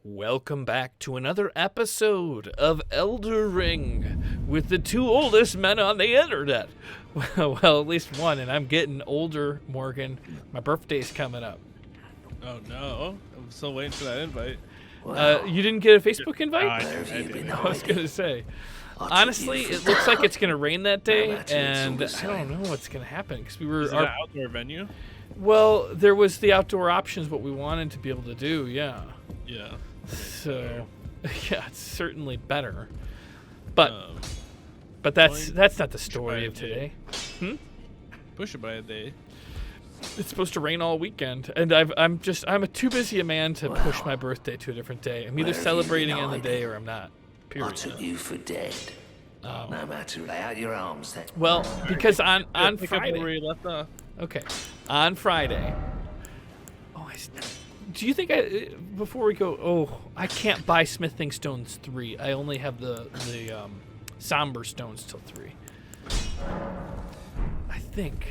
Welcome back to another episode of Elder Ring with the two oldest men on the internet. Well, at least one, and I'm getting older, Morgan. My birthday's coming up. Oh no, I'm still waiting for that invite. You didn't get a Facebook invite? I I was going to say. Honestly, it looks like it's going to rain that day, and I don't know what's going to happen. Because we were Is it an outdoor venue? Well, there was the outdoor options, what we wanted to be able to do, yeah. Yeah. So, yeah, it's certainly better. But that's not the story of today. Push it by a day. It's supposed to rain all weekend, and I'm too busy a man to push my birthday to a different day. I'm either celebrating on the day or I'm not. Period. I took you for dead. No matter, lay out your arms then. Well, because on Pick up Friday. where you left off. Okay, on Friday. Do you think before we go? Oh, I can't buy Smithing Stones 3. I only have the Somber Stones till 3. I think.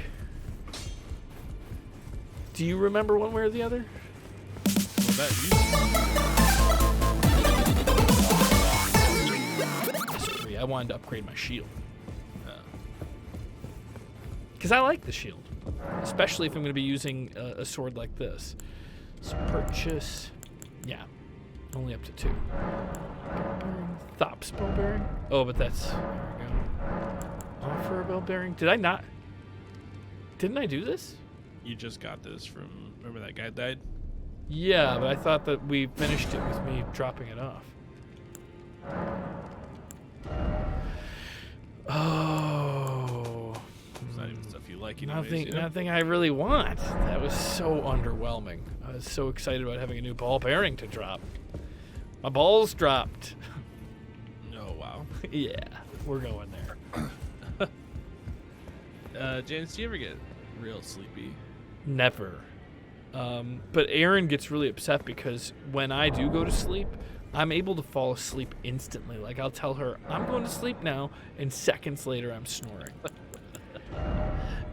Do you remember one way or the other? Well, that I wanted to upgrade my shield. Because I like the shield. Especially if I'm going to be using a sword like this. So purchase. Yeah. Only up to 2. Thops bell bearing. Oh, but that's. There we go. Offer a bell bearing. Did I not? Didn't I do this? You just got this from. Remember that guy died? Yeah, but I thought that we finished it with me dropping it off. Oh. It's not even stuff you like. Anyways, Nothing I really want. That was so underwhelming. I was so excited about having a new ball bearing to drop. My balls dropped. Oh wow. Yeah, we're going there. James, do you ever get real sleepy? Never. But Aaron gets really upset because when I do go to sleep, I'm able to fall asleep instantly. Like, I'll tell her, I'm going to sleep now, and seconds later, I'm snoring.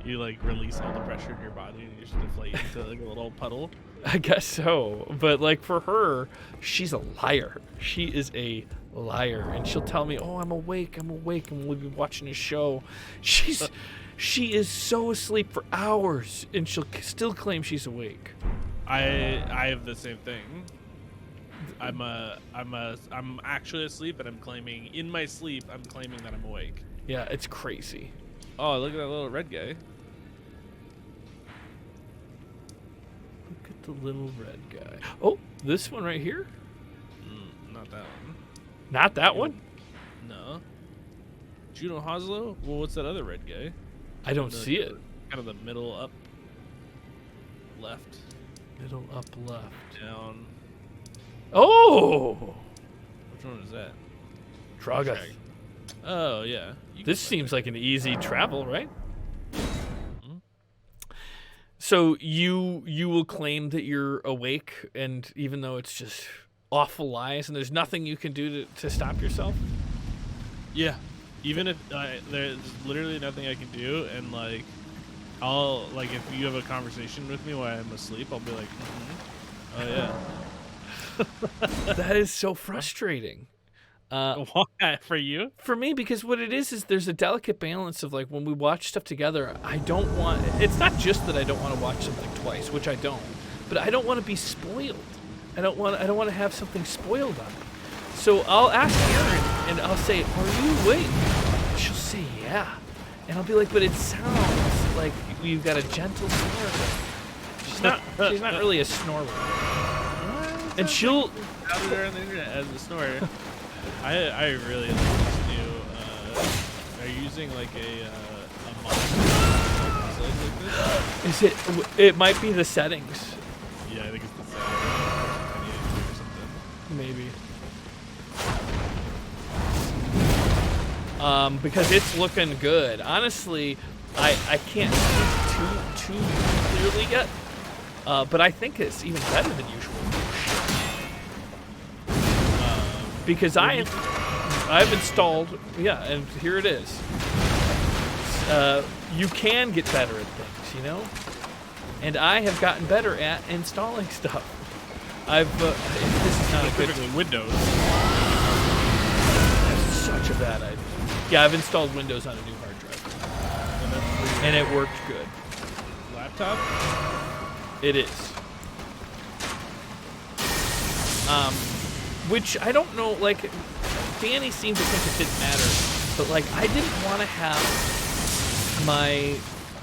You, like, release all the pressure in your body and you just deflate into, like, a little puddle? I guess so. But, like, for her, she's a liar. She is a liar. And she'll tell me, oh, I'm awake, and we'll be watching a show. She is so asleep for hours, and she'll still claim she's awake. I have the same thing. I'm actually asleep, and I'm claiming in my sleep I'm claiming that I'm awake. Yeah, it's crazy. Oh, look at that little red guy. Look at the little red guy. Oh, this one right here? Not that one. Not that one? No. Juno Hoslo? Well, what's that other red guy? I don't see it. Kind of the middle up left. Middle up left. Down. Oh! Which one is that? Drogoth. Oh, yeah. This seems like an easy travel, right? So you will claim that you're awake, and even though it's just awful lies, and there's nothing you can do to stop yourself? Yeah. Even if there's literally nothing I can do, and like, I'll like if you have a conversation with me while I'm asleep, I'll be like, oh yeah. That is so frustrating. Why for you? For me, because what it is there's a delicate balance of like when we watch stuff together. I don't want. It's not just that I don't want to watch something twice, which I don't, but I don't want to be spoiled. I don't want to have something spoiled on me. So I'll ask Erin, and I'll say, "Are you awake?" And she'll say, "Yeah," and I'll be like, "But it sounds like you've got a gentle snore." She's not really a snorer. And she'll out there on the internet as a snorer. I really like this new. Are you using like a mod like this? Is it? It might be the settings. Yeah, I think it's the settings. Or something. Maybe. Because it's looking good. Honestly, I can't see too clearly yet. But I think it's even better than usual. Because I've installed, yeah, and here it is. You can get better at things, you know? And I have gotten better at installing stuff. This is not a good. Specifically Windows. That's such a bad idea. Yeah, I've installed Windows on a new hard drive, and it worked good. Laptop? It is. Which I don't know, like, Danny seemed to think it didn't matter, but, like, I didn't want to have my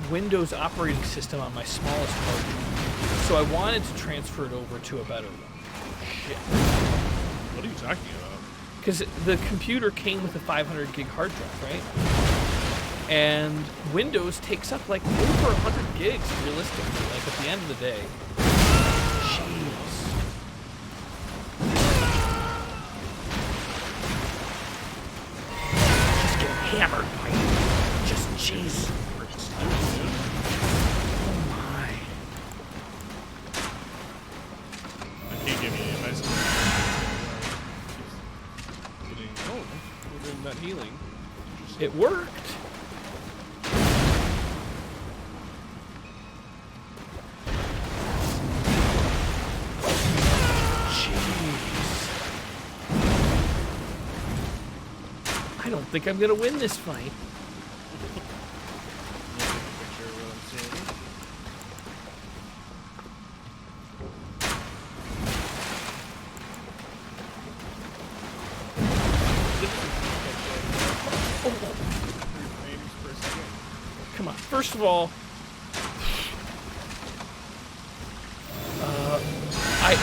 Windows operating system on my smallest hard drive, so I wanted to transfer it over to a better one. Shit. What are you talking about? Because the computer came with a 500 gig hard drive, right? And Windows takes up, like, over 100 gigs, realistically, like, at the end of the day. Jeez. Hammered by just jeez. Oh my. I can't give you any advice. Oh, we're doing that healing. It worked. I don't think I'm gonna win this fight. Come on. First of all,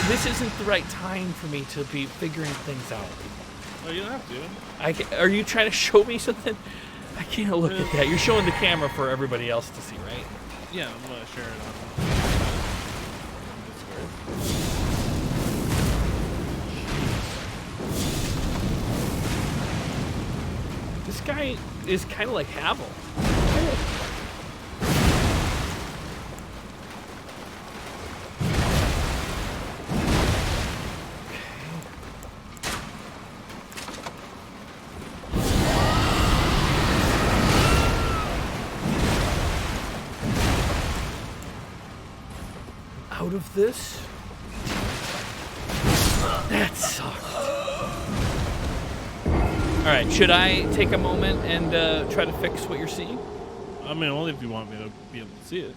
this isn't the right time for me to be figuring things out. Oh, you don't have to. Are you trying to show me something? I can't look at that. You're showing the camera for everybody else to see, right? Yeah, I'm gonna share it on Discord. This guy is kind of like Havel. Out of this? That sucked. Alright, should I take a moment and try to fix what you're seeing? I mean, only if you want me to be able to see it.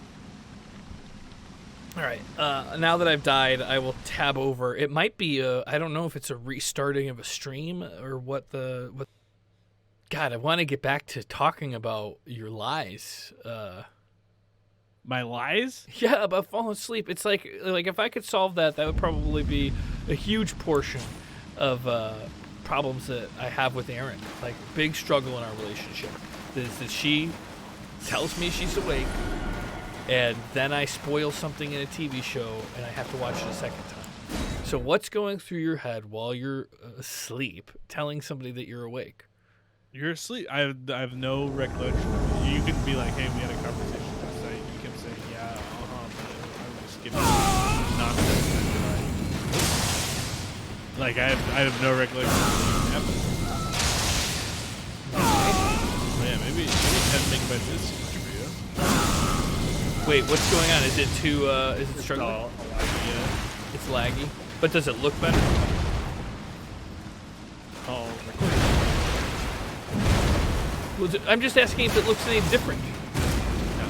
Alright, now that I've died, I will tab over. It might be I don't know if it's a restarting of a stream or what. God, I want to get back to talking about your lies. My lies? Yeah, about falling asleep. It's like if I could solve that, that would probably be a huge portion of problems that I have with Erin. Like, big struggle in our relationship is that she tells me she's awake, and then I spoil something in a TV show, and I have to watch it a second time. So what's going through your head while you're asleep, telling somebody that you're awake? You're asleep. I have no recollection. You can be like, hey, we had a conversation last night. You can say, yeah, but I'm just giving nonsense. Like, I have no recollection of anything happening. Yeah, maybe 10 megabytes is too much for you. Wait, what's going on? Is it struggling? Yeah. It's laggy. But does it look better? Oh, recording. I'm just asking if it looks any different. No.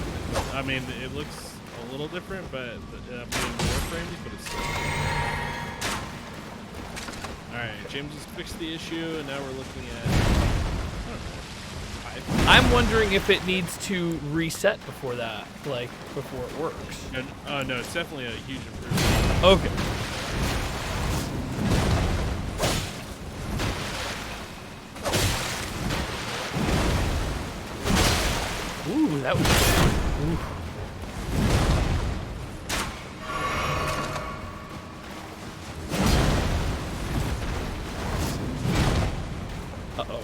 I mean, it looks a little different, but I'm getting more frames, but it's still. Alright, James has fixed the issue, and now we're looking at, I don't know, 5. I'm wondering if it needs to reset before that, like, before it works. No, it's definitely a huge improvement. Okay. Ooh, that was good. Ooh. Uh-oh.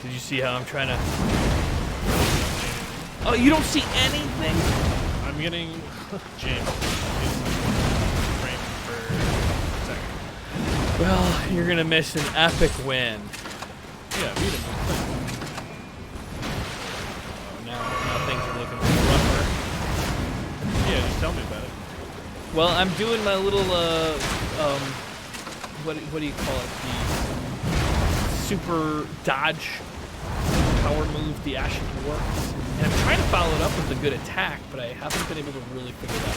Did you see how I'm trying to... Oh, you don't see anything? I'm getting James. Frame per second. Well, you're gonna miss an epic win. Yeah, beat him. Oh, now things are looking rough tell me about it. Well, I'm doing my little what do you call it? The super dodge power move, the Ashen War. And I'm trying to follow it up with a good attack, but I haven't been able to really figure that out.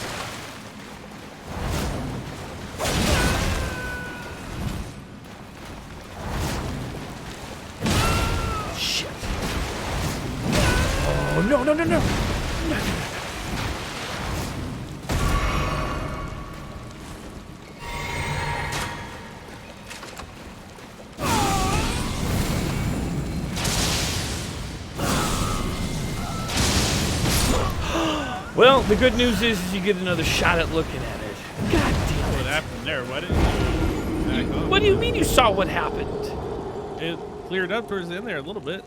Shit. Oh, no. No. Well, the good news is you get another shot at looking at it. God damn it. What happened there? Why didn't you back up? What do you mean you saw what happened? It cleared up towards the end there a little bit.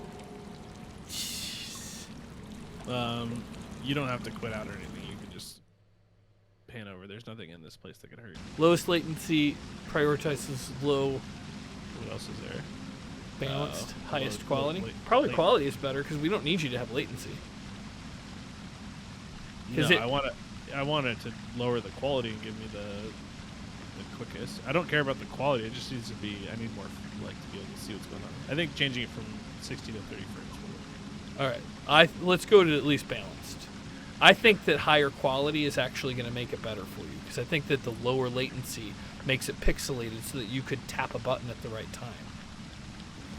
You don't have to quit out or anything. You can just pan over. There's nothing in this place that could hurt. Lowest latency prioritizes low What else is there? balanced, highest low quality. late- Probably late- quality is better because we don't need you to have latency. No, 'Cause it- I want it to lower the quality and give me the quickest. I don't care about the quality. It just needs to be. I need more like to be able to see what's going on. I think changing it from 60 to 30 frames will work. All right, let's go to at least balanced. I think that higher quality is actually going to make it better for you because I think that the lower latency makes it pixelated so that you could tap a button at the right time.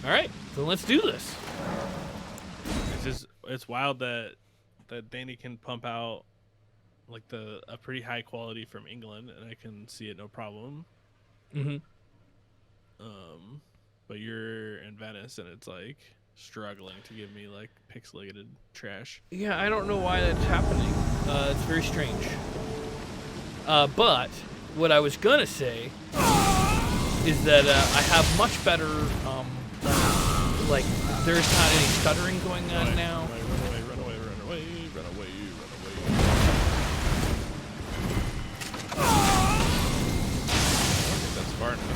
All right, then let's do this. It's wild that Danny can pump out like a pretty high quality from England and I can see it no problem. Mm-hmm. But you're in Venice and it's like struggling to give me like pixelated trash. Yeah, I don't know why that's happening. It's very strange. But what I was gonna say is that I have much better, like, there's not any stuttering going on now. Run away. I don't think that's far enough.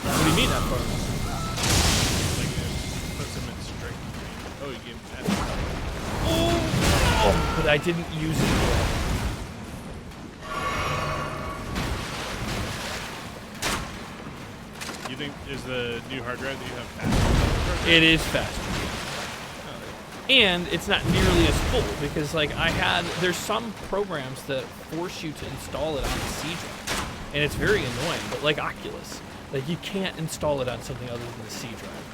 What do you mean that far? Like it puts him in strike. Oh, you gave him that. Oh, but I didn't use it well. You think is the new hard drive that you have faster? It is faster. And it's not nearly as full because, like, there's some programs that force you to install it on the C drive, and it's very annoying. But like Oculus, like you can't install it on something other than the C drive,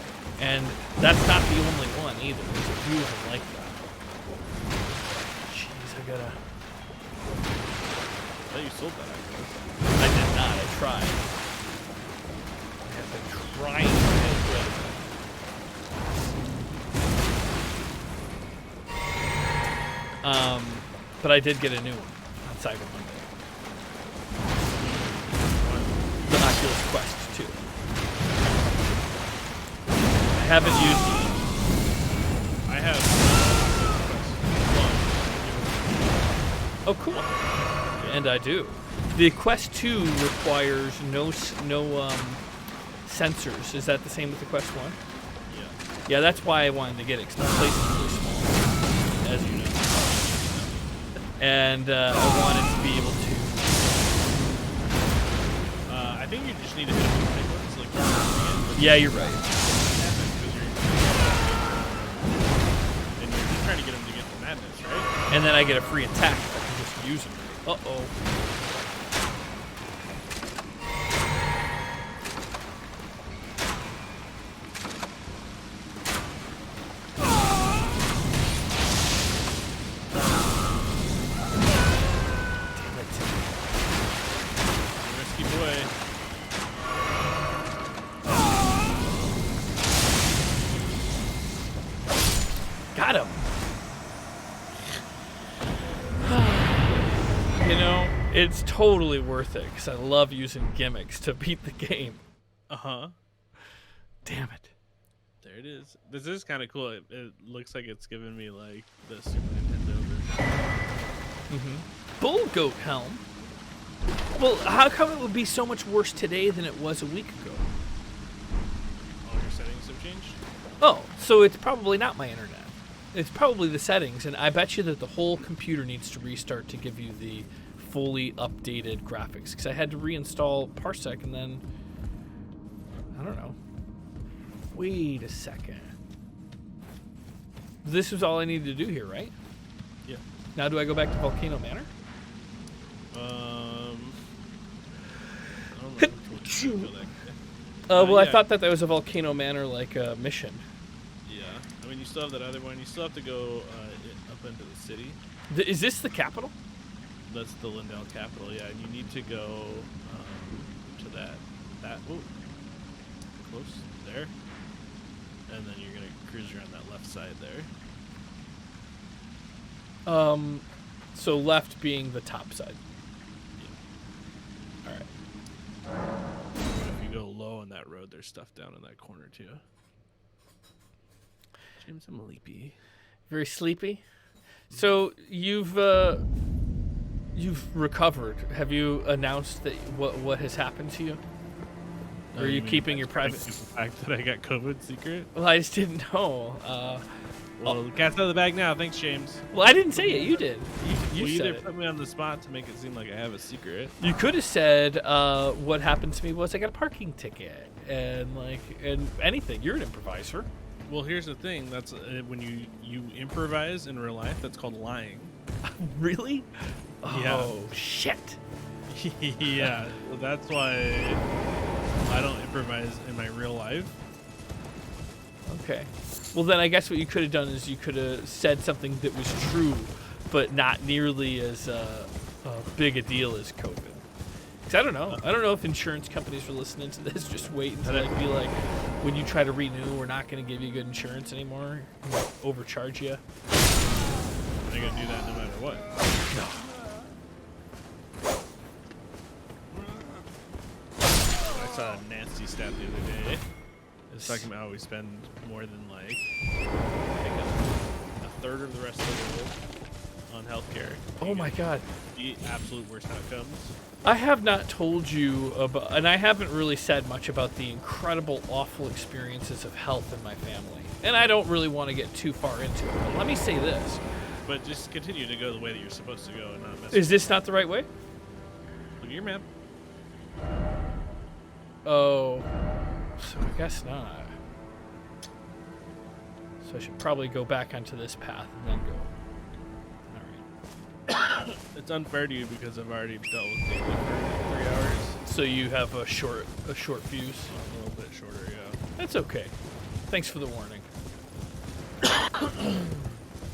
and that's not the only one either. There's a few of them like that. Jeez, I thought you sold that Oculus. did not. I tried. I have been trying to get rid of it. But I did get a new one on Cyber Monday. The Oculus Quest 2. I haven't used it. I have Oh, cool. And I do. The Quest 2 requires no sensors. Is that the same with the Quest 1? Yeah. Yeah, that's why I wanted to get it, because my place is really small, as you know. And I wanted to be able to... I think you just need to hit the big ones, like Yeah, you're right. And you're just trying to get them to get the madness, right? And then I get a free attack if I can just use them. Uh-oh. Risky boy. Got him. You know, it's totally worth it because I love using gimmicks to beat the game. Uh-huh. Damn it. There it is. This is kind of cool. It looks like it's giving me like the Super Nintendo version. Bull goat helm. Well, how come it would be so much worse today than it was a week ago? All your settings have changed? Oh, so it's probably not my internet. It's probably the settings, and I bet you that the whole computer needs to restart to give you the fully updated graphics. Because I had to reinstall Parsec, and then I don't know. Wait a second. This was all I needed to do here, right? Yeah. Now do I go back to Volcano Manor? I don't know. Well, I yeah. thought that was a Volcano Manor like mission. Yeah. I mean, you still have that other one. You still have to go up into the city. Is this the capital? That's the Lindell capital, yeah. And you need to go to that. Ooh, close there. And then you're gonna cruise around that left side there. So left being the top side. Yeah. All right. If you go low on that road, there's stuff down in that corner too. James, I'm sleepy. Very sleepy. So you've recovered. Have you announced that what has happened to you? Or are you keeping your private? The fact that I got COVID secret. Well, I just didn't know. Well, the cat's out of the bag now. Thanks, James. Well, I didn't say it. You did. You Well, said either it. put me on the spot to make it seem like I have a secret. You could have said what happened to me was I got a parking ticket and anything. You're an improviser. Well, here's the thing. That's when you improvise in real life. That's called lying. Really? Yeah. Oh shit. Yeah. Well, that's why I don't improvise in my real life. Okay. Well, then I guess what you could have done is you could have said something that was true, but not nearly as big a deal as COVID. Because I don't know. I don't know if insurance companies are listening to this. Just wait until be like, when you try to renew, we're not going to give you good insurance anymore. We'll overcharge you. They're gonna do that no matter what. No. I saw a nasty stat the other day. It was talking about how we spend more than like I think a third of the rest of the world on healthcare. Oh my God. The absolute worst outcomes. I have not told you about, and I haven't really said much about the incredible, awful experiences of health in my family. And I don't really want to get too far into it. But let me say this. But just continue to go the way that you're supposed to go and not mess. Is this not the right way? Look at your map. Oh, so I guess not. So I should probably go back onto this path and then go. All right. It's unfair to you because I've already dealt with Daily for 3 hours. So you have a short fuse. A little bit shorter, yeah. That's okay. Thanks for the warning.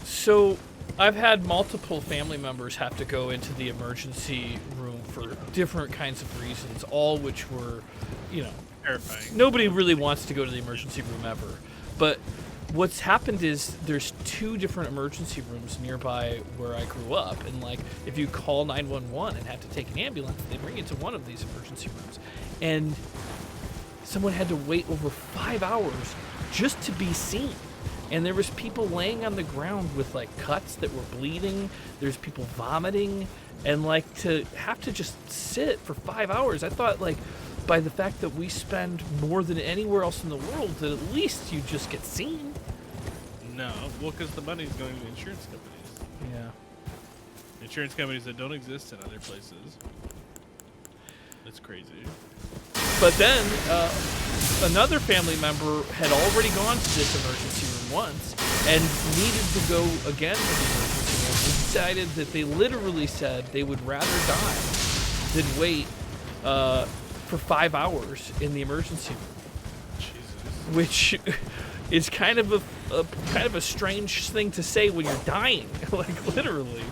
So I've had multiple family members have to go into the emergency room for different kinds of reasons, all which were, Terrifying. nobody really wants to go to the emergency room ever. But what's happened is there's 2 different emergency rooms nearby where I grew up. And if you call 911 and have to take an ambulance, they bring you to one of these emergency rooms. And someone had to wait over 5 hours just to be seen. And there was people laying on the ground with cuts that were bleeding. There's people vomiting, and to have to just sit for 5 hours. I thought by the fact that we spend more than anywhere else in the world, that at least you just get seen. No, well, because the money's going to insurance companies. Yeah. Insurance companies that don't exist in other places. That's crazy. But then another family member had already gone to this emergency room once and needed to go again to the emergency room and decided that they literally said they would rather die than wait for 5 hours in the emergency room. Jesus. Which is kind of a strange thing to say when you're dying, literally.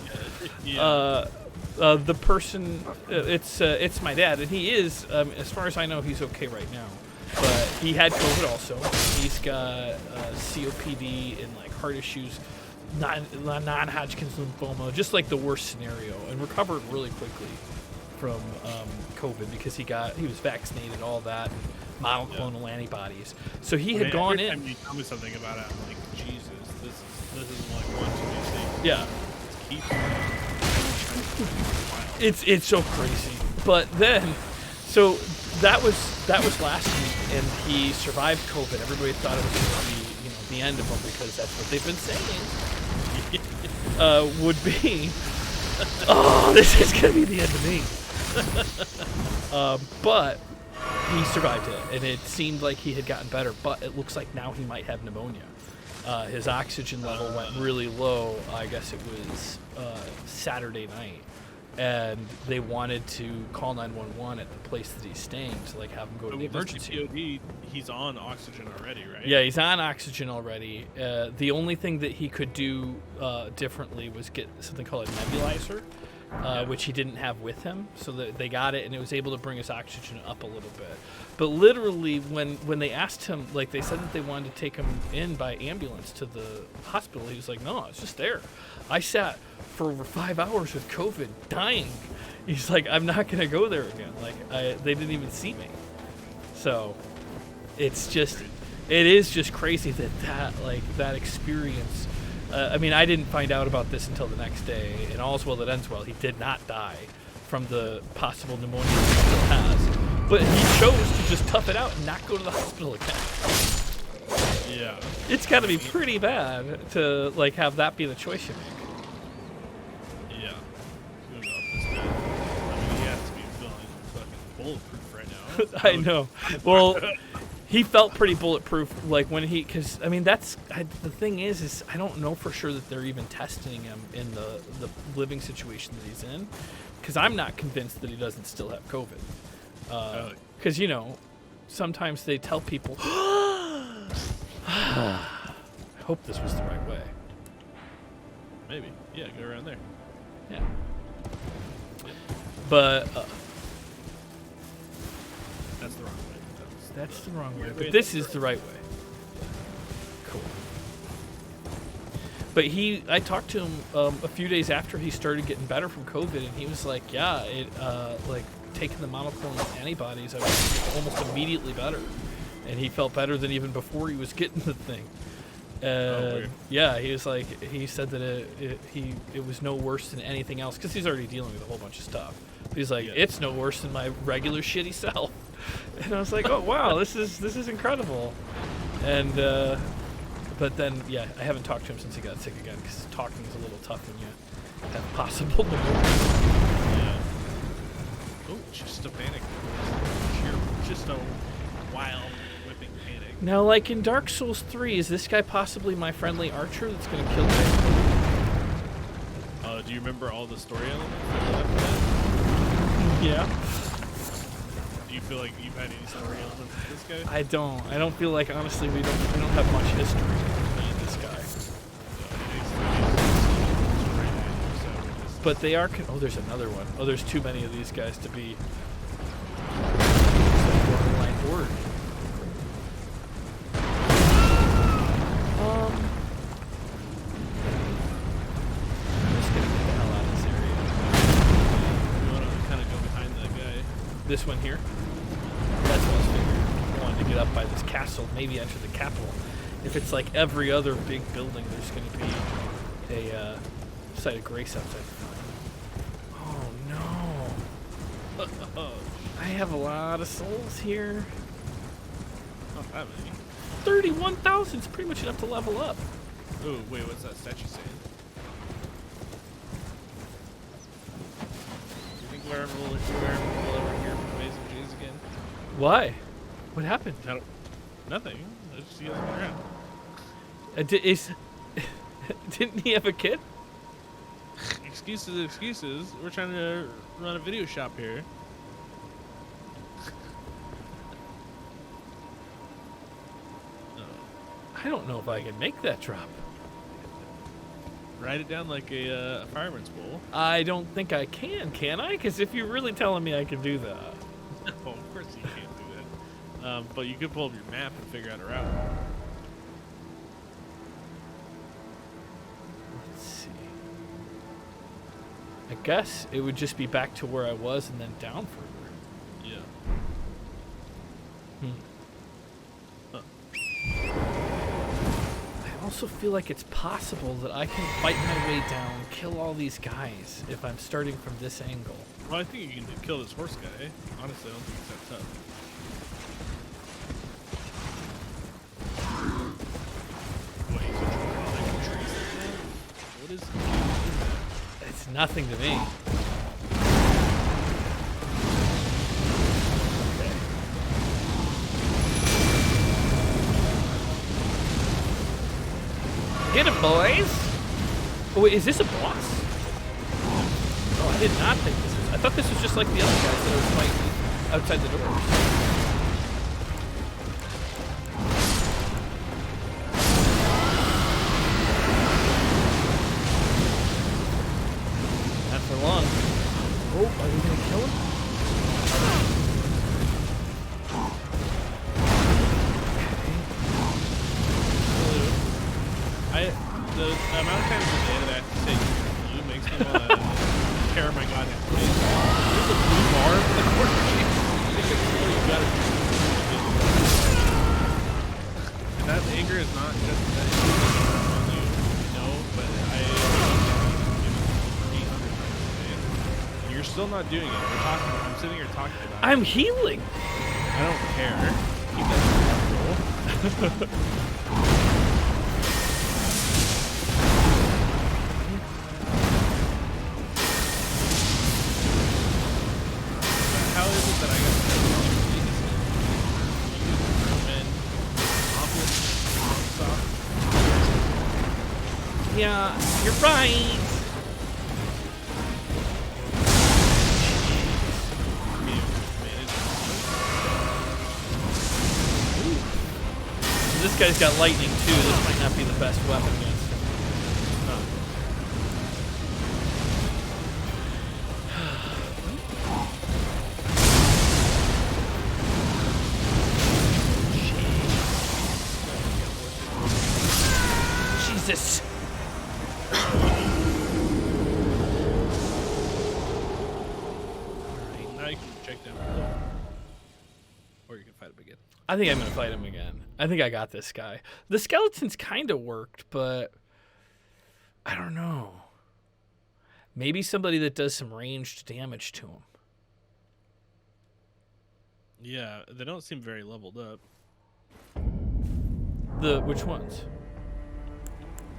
Yeah. The person, it's my dad, and he is, as far as I know, he's okay right now. But he had COVID also. He's got COPD and heart issues, non-Hodgkin's lymphoma, just the worst scenario, and recovered really quickly from COVID because he was vaccinated, all that, monoclonal antibodies. So he had gone in. Every time you tell me something about it, I'm like, Jesus, this is one too many things. Yeah. Keep It's so crazy. But then, so that was last week, and he survived COVID. Everybody thought it was going to be, the end of them because that's what they've been saying, would be, oh, this is going to be the end of me. But he survived it, and it seemed like he had gotten better, but it looks like now he might have pneumonia. His oxygen level went really low. I guess it was Saturday night, and they wanted to call 911 at the place that he's staying to like have him go to the emergency. POD, he's on oxygen already, right? Yeah, he's on oxygen already. The only thing that he could do differently was get something called a nebulizer, which he didn't have with him. So that they got it, and it was able to bring his oxygen up a little bit. But literally, when they asked him, like they said that they wanted to take him in by ambulance to the hospital, he was like, "No, it's just there. I sat for over 5 hours with COVID, dying." He's like, "I'm not gonna go there again. Like, they didn't even see me." So, it is just crazy that experience. I mean, I didn't find out about this until the next day, and all's well that ends well. He did not die from the possible pneumonia he still has, but he chose to just tough it out and not go to the hospital again. Yeah. It's got to be pretty bad to like have that be the choice you make. Yeah. Who knows this bad? I mean, he has to be feeling fucking bulletproof right now. I know. Well, he felt pretty bulletproof, like when because I mean the thing is I don't know for sure that they're even testing him in the living situation that he's in, because I'm not convinced that he doesn't still have COVID. Because sometimes they tell people. I hope this was the right way. Maybe. Yeah, go around there. Yeah. But that's the wrong way. That's the wrong way. But this is the right way. Cool. But I talked to him a few days after he started getting better from COVID, and he was like, "Yeah, it like taking the monoclonal antibodies, I was almost immediately better." And he felt better than even before he was getting the thing. Yeah, he was like, he said that it was no worse than anything else, because he's already dealing with a whole bunch of stuff. He's like, it's no worse than my regular shitty self. And I was like, oh wow, this is incredible. And but then yeah, I haven't talked to him since he got sick again, because talking is a little tough when you have possible pneumonia. Yeah. Oh, just a panic. Just a wild whipping panic. Now, like in Dark Souls 3, is this guy possibly my friendly archer that's going to kill me? Do you remember all the story elements? Yeah. Do you feel like you've had any story elements with this guy? I don't feel like, honestly, we don't have much history with me and this guy. But they are. Oh, there's another one. Oh, there's too many of these guys to be. Borderline horde. I'm just gonna get the hell out of this area. You want to kind of go behind that guy? This one here. That's what I was figuring. I wanted to get up by this castle, maybe enter the capital. If it's like every other big building, there's going to be a site of grace outside. Oh no! I have a lot of souls here. Not that many. 31,000 is pretty much enough to level up. Oh wait, what's that statue saying? Do you think we're ever hear from Amazing J's again? Why? What happened? Nothing. It's just he hasn't been around. Didn't he have a kid? Excuses. We're trying to run a video shop here. I don't know if I can make that drop. Write it down like a fireman's bowl. I don't think I can I? Because if you're really telling me I can do that. No, of course you can't do that. But you could pull up your map and figure out a route. Let's see. I guess it would just be back to where I was and then down further. Yeah. Huh. I also feel like it's possible that I can fight my way down, kill all these guys if I'm starting from this angle. Well, I think you can kill this horse guy. Honestly, I don't think it's that tough. is? It's nothing to me. Get it, boys! Oh, wait, is this a boss? Oh, I did not think this was. I thought this was just like the other guys that were fighting outside the doors. Not for long. Oh, are you gonna kill him? The amount of times a day that I have to say blue makes me want to tear my goddamn face. There's a blue bar in the corner. I think it's what you gotta do. And that anger is not just that you know, but I 800 times a day. And you're still not doing it. I'm sitting here talking about it. I'm healing. I don't care. Keep that under control. How is it that I got Yeah, you're right. This guy's got lightning too. This might not be the best weapon against him. Jesus. Alright, now you can check down below. Or you can fight him again. I think I'm going to fight him again. I think I got this guy. The skeletons kind of worked, but I don't know. Maybe somebody that does some ranged damage to him. Yeah, they don't seem very leveled up. Which ones?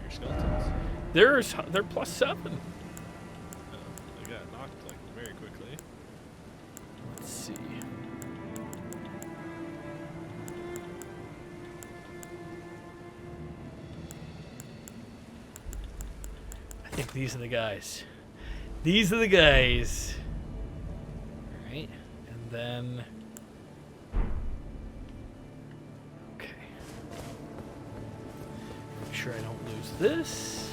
Your skeletons. They're +7. They got knocked like very quickly. Let's see. I think these are the guys. These are the guys. All right, and then. Okay. Make sure I don't lose this.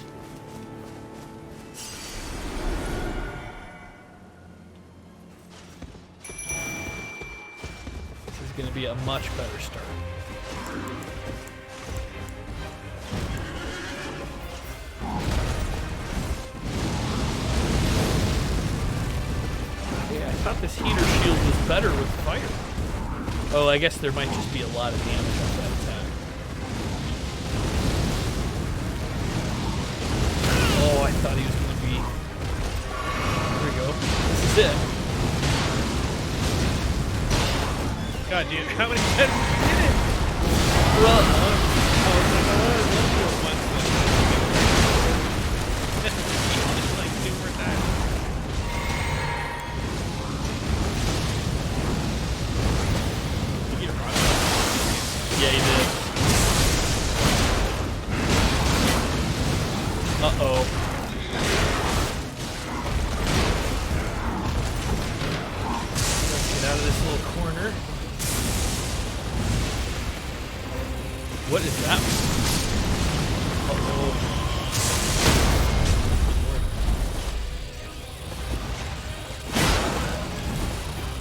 This is going to be a much better start. Yeah, I thought this heater shield was better with fire. Oh, I guess there might just be a lot of damage on that attack. Oh, I thought he was going to be... There we go. This is it. God damn, how many times did you get it? Well, like 2 more times. yeah, he did. Uh-oh. Let's get out of this little corner. What is that? Uh-oh.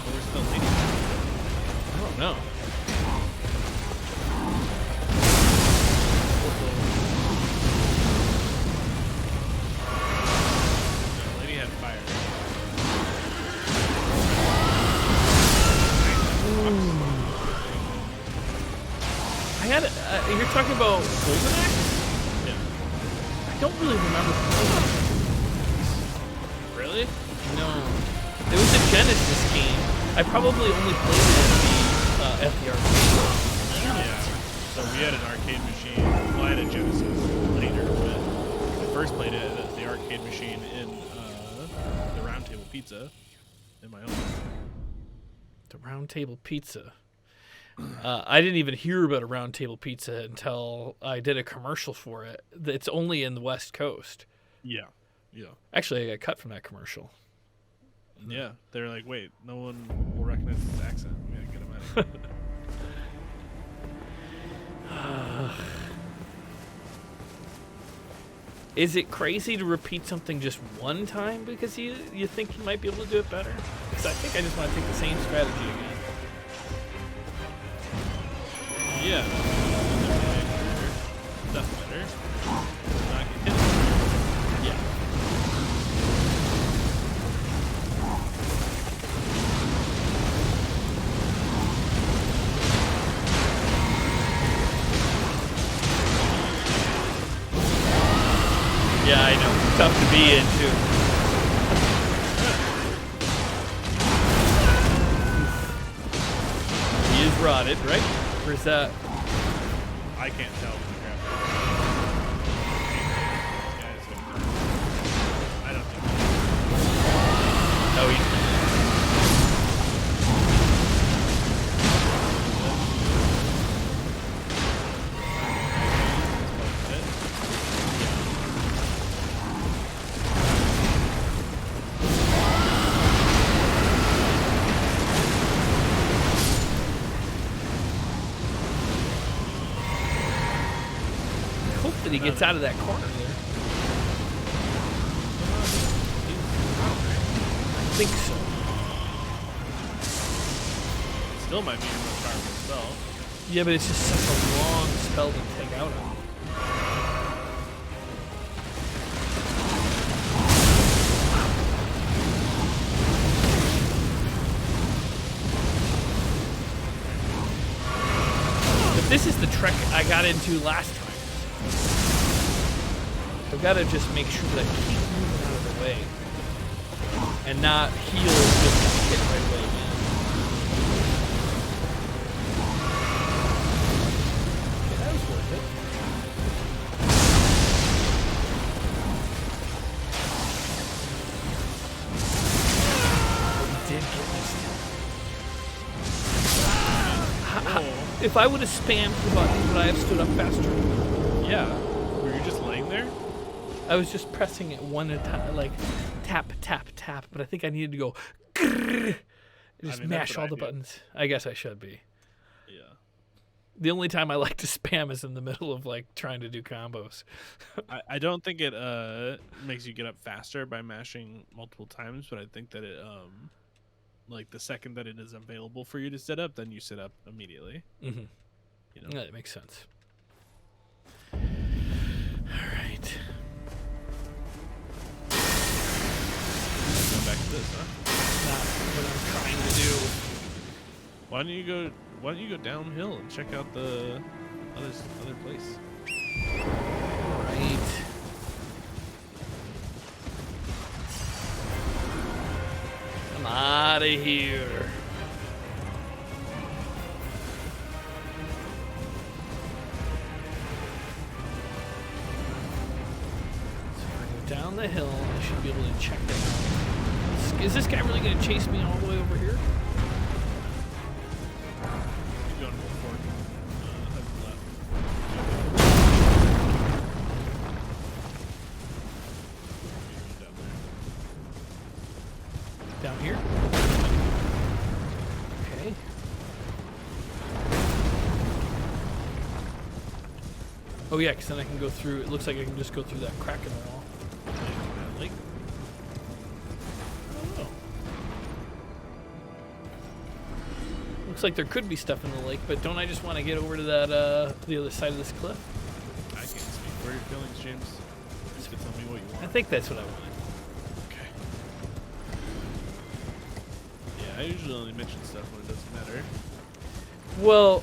We're still leading. I don't know. The lady had fire. I had you're talking about Golden Axe? Yeah. I don't really remember playing it. Really? No. It was a Genesis game. I probably only played it at the arcade. Yeah. So we had an arcade machine. Well, I had a Genesis later, but I first played it at arcade machine in the Round Table Pizza in my own. The Round Table Pizza. I didn't even hear about a Round Table Pizza until I did a commercial for it. It's only in the West Coast. Yeah. Yeah. Actually, I got cut from that commercial. Yeah. They're like, wait, no one will recognize his accent. We gotta get him out of here. Is it crazy to repeat something just one time because you think you might be able to do it better? Because I think I just want to take the same strategy again. Yeah. That's better. Not get hit. Yeah. Yeah, I know. Tough to be in, too. He is rotted, right? Or is that... I can't tell. I don't think. Oh, he... He gets out of that corner there. I think so. Still might be the most powerful spell. Yeah, but it's just such a long spell to take out on. But this is the trick I got into last time. I've got to just make sure that I keep moving out of the way and not heal just hit right away again. Okay, that was worth it. But he did get missed. If I would have spammed the button, would I have stood up faster? Yeah. Were you just laying there? I was just pressing it one at a time, like tap, tap, tap. But I think I needed to go grrr, just mash all the buttons. I guess I should be. Yeah. The only time I like to spam is in the middle of like trying to do combos. I don't think it makes you get up faster by mashing multiple times, but I think that it like the second that it is available for you to sit up, then you sit up immediately. Mm-hmm. You know? That makes sense. All right. Go back to this, huh? Not what I'm trying to do. Why don't you go downhill and check out the other place? All right. I'm out of here. So if I go down the hill, I should be able to check it out. Is this guy really going to chase me all the way over here? Keep going forward. Head left. Down here? Okay. Oh yeah, because then I can go through, it looks like I can just go through that crack in the wall. Lake. Oh. Looks like there could be stuff in the lake, but don't I just want to get over to that, the other side of this cliff? I can't speak for your feelings, James. Just tell me what you want. I think that's what I wanted. Okay. Yeah, I usually only mention stuff when it doesn't matter. Well,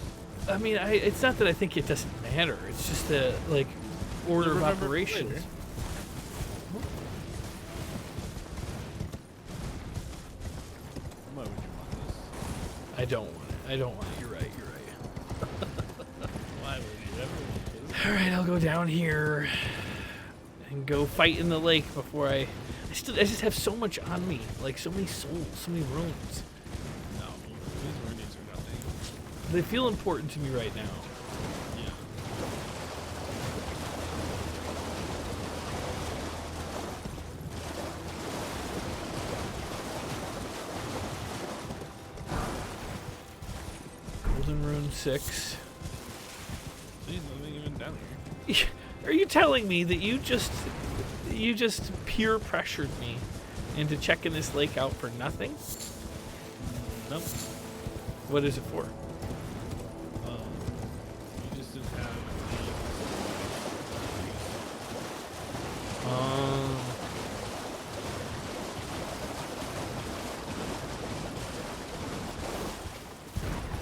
I mean, it's not that I think it doesn't matter. It's just the, like, order of operations. Why would you want this? I don't want it. I don't want it. You're right. You're right. Why would you ever want this? All right, I'll go down here and can go fight in the lake before I just have so much on me, like so many souls, so many runes. No, these runes are nothing. They feel important to me right now. Yeah. Golden rune 6. See, nothing even down here. Are you telling me that you just peer pressured me into checking this lake out for nothing? Nope. What is it for? You just didn't have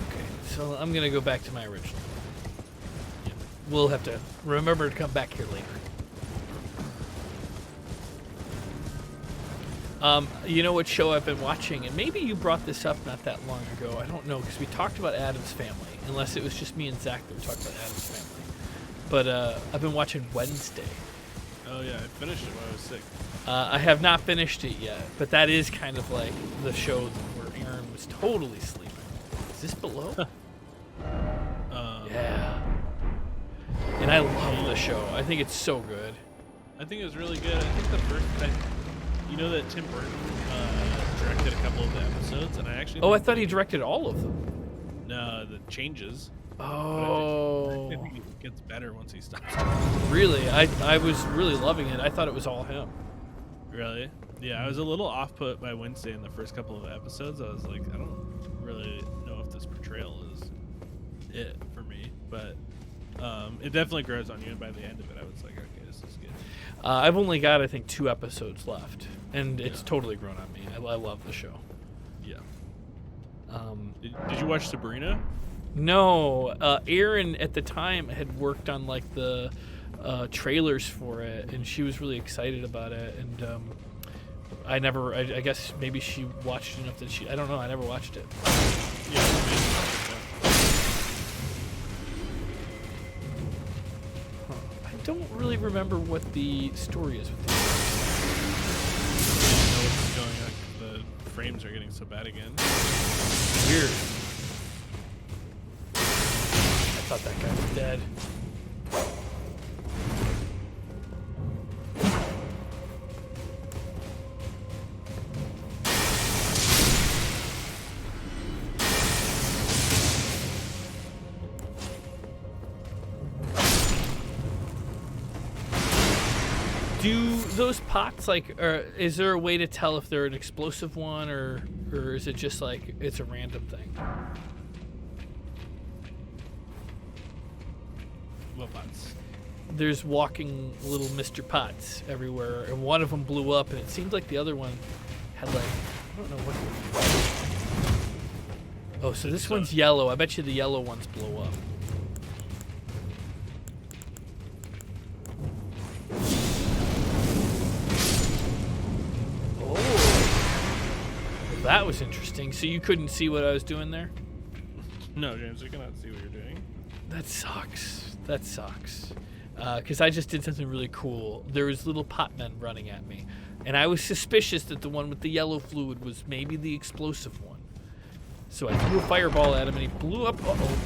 Okay, so I'm gonna go back to my original. We'll have to remember to come back here later. You know what show I've been watching, and maybe you brought this up not that long ago. I don't know, because we talked about Addams Family, unless it was just me and Zach that were talking about Addams Family. But I've been watching Wednesday. Oh yeah, I finished it when I was sick. I have not finished it yet, but that is kind of like the show where Aaron was totally sleeping. Is this below? Yeah. And I love the show. I think it's so good. I think it was really good. I think the first, you know that Tim Burton directed a couple of the episodes, and I actually. Oh, I thought he directed all of them. No, the changes. Oh. I think it gets better once he stops. Really? I was really loving it. I thought it was all him. Really? Yeah, I was a little off-put by Wednesday in the first couple of episodes. I was like, I don't really know if this portrayal is it for me, but it definitely grows on you, and by the end of it, I was like, okay, this is good. I've only got, I think, 2 episodes left, and it's totally grown on me. I love the show. Yeah. Did you watch Sabrina? No, Erin at the time had worked on like the trailers for it, and she was really excited about it. And I guess maybe she watched enough that I don't know. I never watched it. Yeah. I don't really remember what the story is with this. I know what's going on. The frames are getting so bad again. Weird. I thought that guy was dead. Do those pots, like, is there a way to tell if they're an explosive one, or is it just like it's a random thing? What pots? There's walking little Mr. Pots everywhere, and one of them blew up, and it seemed like the other one had like, I don't know what. Oh, so this one's yellow. I bet you the yellow ones blow up. That was interesting. So you couldn't see what I was doing there? No, James, I cannot see what you're doing. That sucks. That sucks. Because I just did something really cool. There was little pot men running at me, and I was suspicious that the one with the yellow fluid was maybe the explosive one. So I threw a fireball at him, and he blew up. Uh-oh.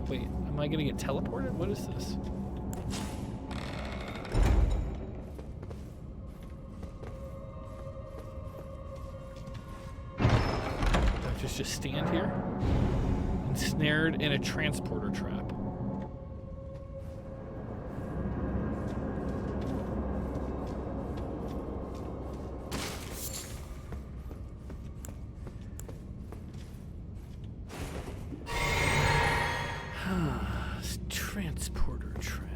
Wait, am I going to get teleported? What is this? Just stand here, ensnared in a transporter trap. Transporter trap.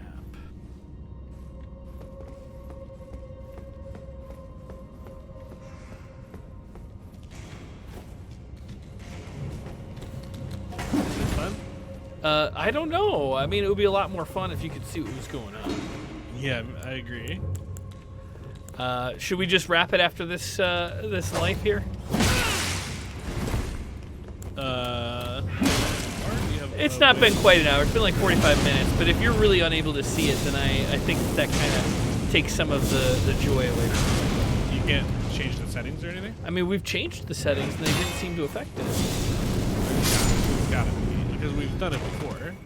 I don't know. I mean, it would be a lot more fun if you could see what was going on. Yeah, I agree. Should we just wrap it after this this life here? It's not been quite an hour. It's been like 45 minutes. But if you're really unable to see it, then I think that kind of takes some of the joy away from it. You can't change the settings or anything? I mean, we've changed the settings, and they didn't seem to affect it. Got it. Because we've done it before.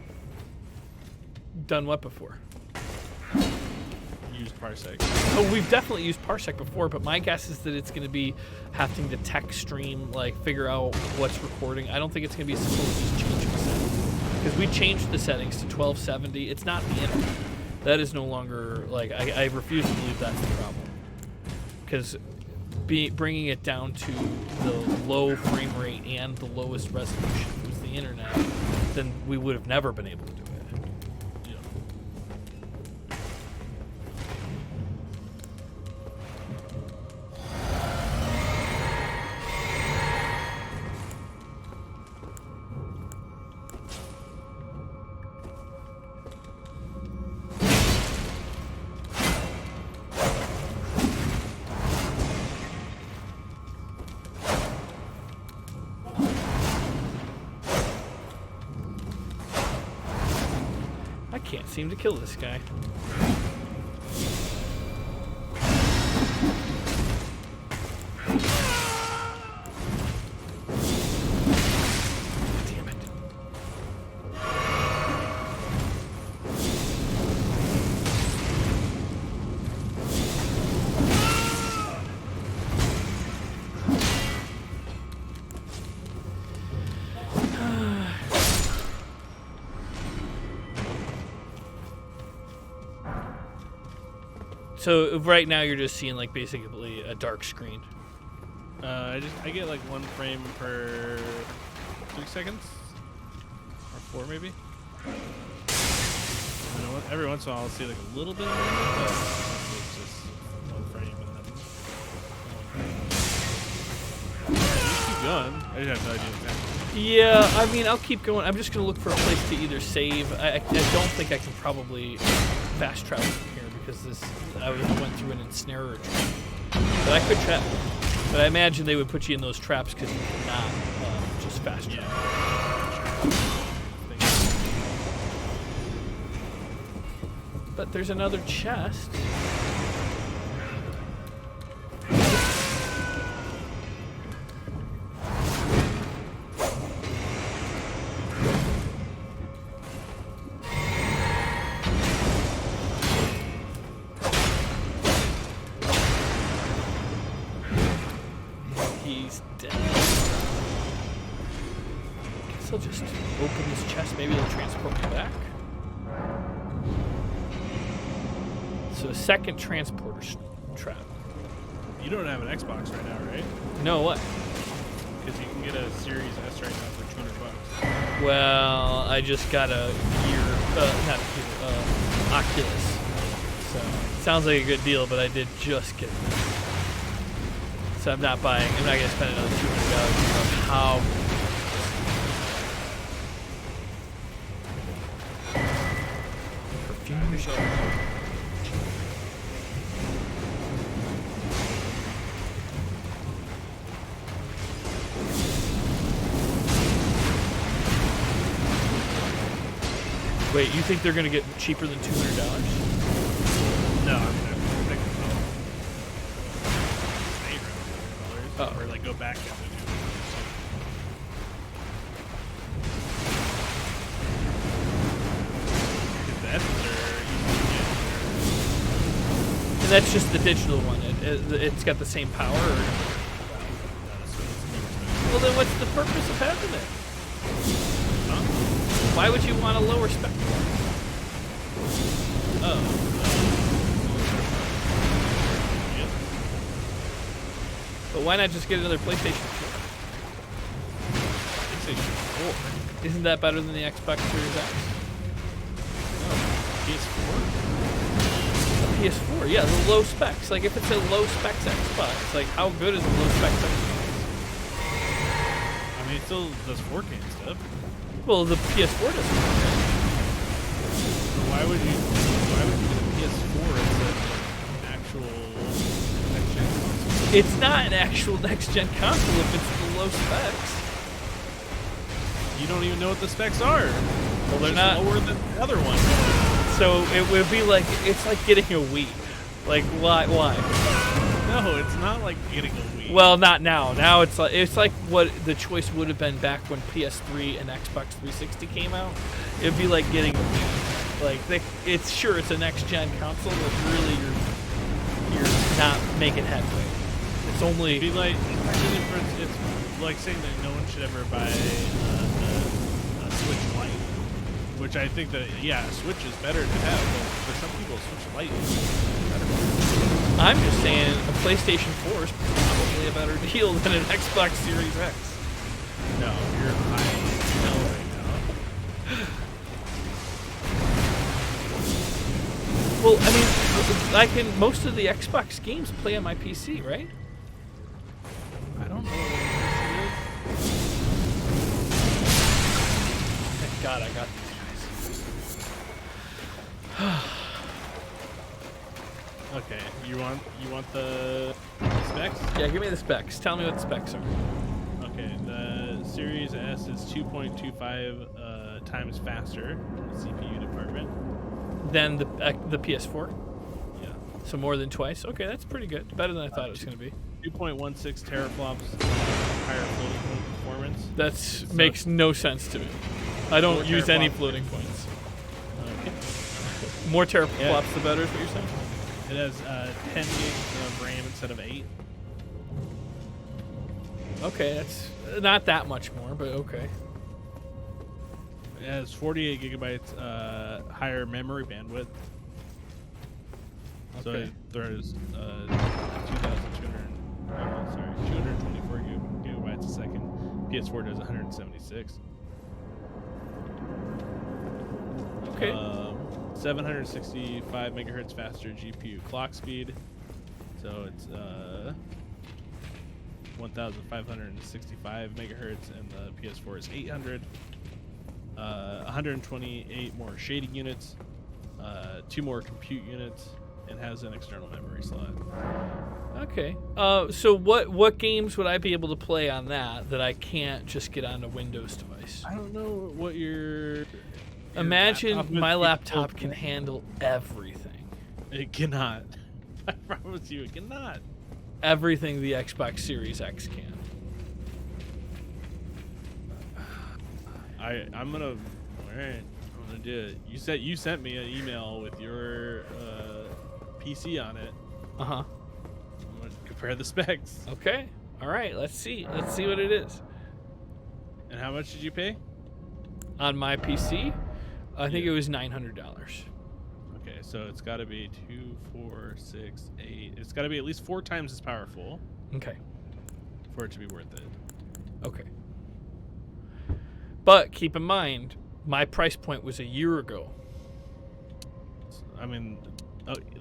Done what before? Used parsec. Oh, we've definitely used parsec before, but my guess is that it's going to be having to text stream, like figure out what's recording. I don't think it's going to be as simple as just changing the settings. Because we changed the settings to 1270. It's not the internet. That is no longer, like, I refuse to believe that's the problem. Because bringing it down to the low frame rate and the lowest resolution was the internet, then we would have never been able to do it. I can't seem to kill this guy. Damn it. So right now you're just seeing like basically a dark screen. I get like 1 frame per 2 seconds, or 4 maybe. You know what? Every once in a while I'll see like a little bit of movement, but it's just 1 frame and then. Just keep going. I just have no idea exactly. Yeah, I mean I'll keep going. I'm just gonna look for a place to either save. I don't think I can probably fast travel from here because I went through an ensnarer trap. But I could trap. But I imagine they would put you in those traps because you cannot just fast travel. But there's another chest. He's dead. Guess I'll just open this chest. Maybe it'll transport me back. So a second transporter trap. You don't have an Xbox right now, right? No, what? Because you can get a Series S right now for $200. Well, I just got a Oculus. So sounds like a good deal, but I did just get it. So I'm not buying. I'm not gonna spend another $200 on how. Wait, you think they're gonna get cheaper than $200? No, I mean, I think $800 Oh. or like go back down to $200. And that's just the digital one. It's got the same power. Or? Well, then what's the purpose of having it? Why would you want a lower spec one? Oh. But why not just get another PlayStation 4? PlayStation 4? Isn't that better than the Xbox Series X? No. PS4? PS4, yeah, the low specs. Like, if it's a low specs Xbox, like, how good is a low specs Xbox? I mean, it still does 4K and stuff. Well, the PS4 doesn't. Why would you get a PS4 as an actual next-gen console? It's not an actual next-gen console if it's the low specs. You don't even know what the specs are. Well, they're It's not lower than the other one. So it would be like, it's like getting a Wii. Like, why? No, it's not like getting a Wii. Well, not now. Now it's like what the choice would have been back when PS3 and Xbox 360 came out. It'd be like getting a Wii. Like, it's a next gen console, but really you're not making headway. It's only. It'd be like, it's like saying that no one should ever buy a Switch Lite, which I think that Switch is better to have, but for some people, Switch Lite is better. I'm just saying a PlayStation 4 is probably a better deal than an Xbox Series X. No, you're high hell right now. Well, I mean, most of the Xbox games play on my PC, right? I don't know what this is. Thank God I got these guys. Okay, you want the specs? Yeah, give me the specs. Tell me what the specs are. Okay, the Series S is 2.25 times faster in the CPU department. Then the PS4. Yeah. So more than twice. Okay, that's pretty good. Better than I thought it was going to be. 2.16 teraflops higher floating point performance. That makes no sense to me. I don't use any teraflops. floating points. Okay. More teraflops, the better is what you're saying? It has 10 gigs of RAM instead of 8. Okay, that's not that much more, but okay. It has 48 gigabytes higher memory bandwidth. So Okay. there's 224 gigabytes a second. PS4 does 176. Okay. 765 megahertz faster GPU clock speed. So it's 1,565 megahertz, and the PS4 is 800. 128 more shading units, 2 more compute units, and has an external memory slot. Okay. So what games would I be able to play on that I can't just get on a Windows device? I don't know what your Imagine laptop my is laptop capable can of. handle everything. It cannot. I promise you, it cannot. Everything the Xbox Series X can. I'm gonna. All right, I'm gonna do it. You sent me an email with your PC on it. Uh-huh. I'm gonna compare the specs. Okay. All right, let's see. Let's see what it is. And how much did you pay? On my PC, I think Yeah. it was $900. Okay, so it's got to be 2, 4, 6, 8. It's got to be at least 4 times as powerful Okay. for it to be worth it. Okay. But keep in mind, my price point was a year ago. I mean,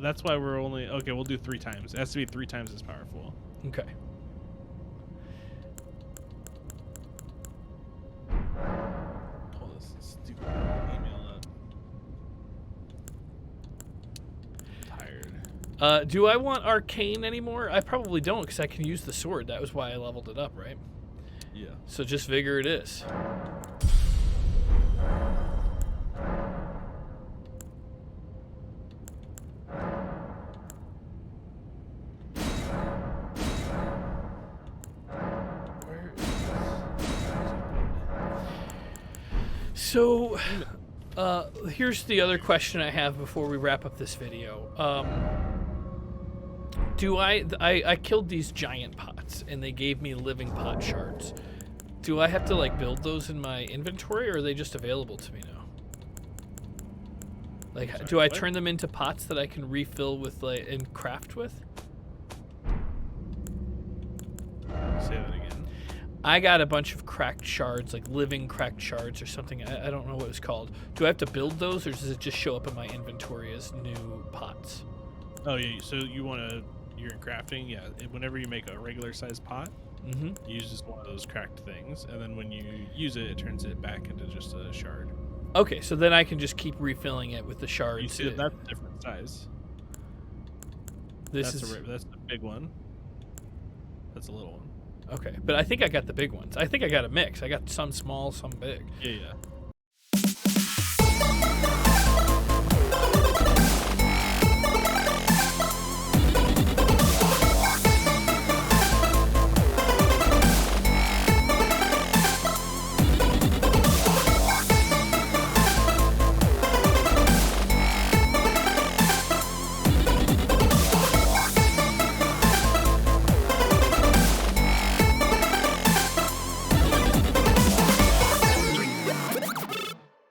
that's why we're only okay. We'll do 3 times. It has to be 3 times as powerful. Okay. Pull this stupid email up. Tired. Do I want Arcane anymore? I probably don't, because I can use the sword. That was why I leveled it up, right? Yeah. So just Vigor it is. Where is So, here's the other question I have before we wrap up this video. I killed these giant pots, and they gave me living pot shards. Do I have to like build those in my inventory, or are they just available to me now? Like, Sorry, do I what? turn them into pots that I can refill with, like, and craft with? Say that again. I got a bunch of cracked shards, like living cracked shards or something. I don't know what it's called. Do I have to build those, or does it just show up in my inventory as new pots? Oh yeah. So you're in crafting. Yeah. Whenever you make a regular sized pot, Mm-hmm. you use just one of those cracked things, and then when you use it, it turns it back into just a shard. Okay, so then I can just keep refilling it with the You shards. see that's a different size. This That's is that's the big one. That's a little one. okay, but I think I got the big ones. I think I got a mix. I got some small, some big. Yeah, yeah.